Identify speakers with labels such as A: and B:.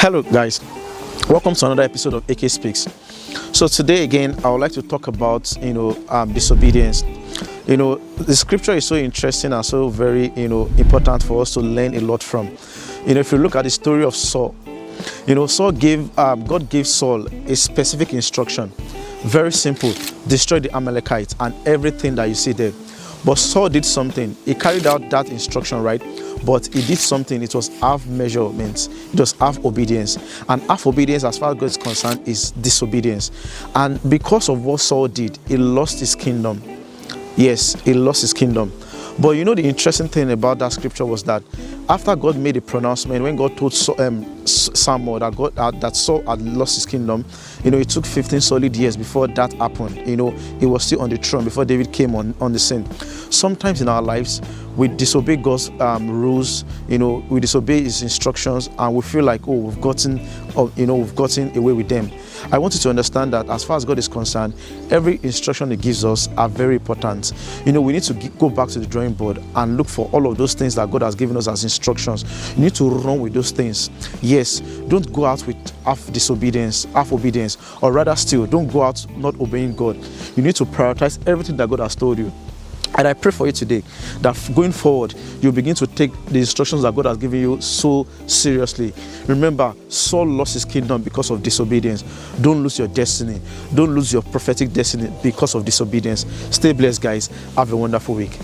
A: Hello guys, welcome to another episode of AK Speaks. So today again I would like to talk about disobedience. The scripture is so interesting and so very important for us to learn a lot from. If you look at the story of Saul, God gave Saul a specific instruction, very simple: destroy the Amalekites and everything that you see there. But Saul did something. He carried out that instruction, right? But he did something. It was half measurement. It was half obedience. And half obedience, as far as God is concerned, is disobedience. And because of what Saul did, he lost his kingdom. Yes, he lost his kingdom. But the interesting thing about that scripture was that after God made a pronouncement, when God told Samuel that Saul had lost his kingdom, it took 15 solid years before that happened. He was still on the throne before David came on the scene. Sometimes in our lives, we disobey God's rules, we disobey his instructions, and we feel like, we've gotten away with them. I want you to understand that as far as God is concerned, every instruction he gives us are very important. We need to go back to the drawing board and look for all of those things that God has given us as instructions. You need to run with those things. Yes, don't go out with half obedience, or rather still, don't go out not obeying God. You need to prioritize everything that God has told you. And I pray for you today that going forward, you begin to take the instructions that God has given you so seriously. Remember, Saul lost his kingdom because of disobedience. Don't lose your destiny. Don't lose your prophetic destiny because of disobedience. Stay blessed, guys. Have a wonderful week.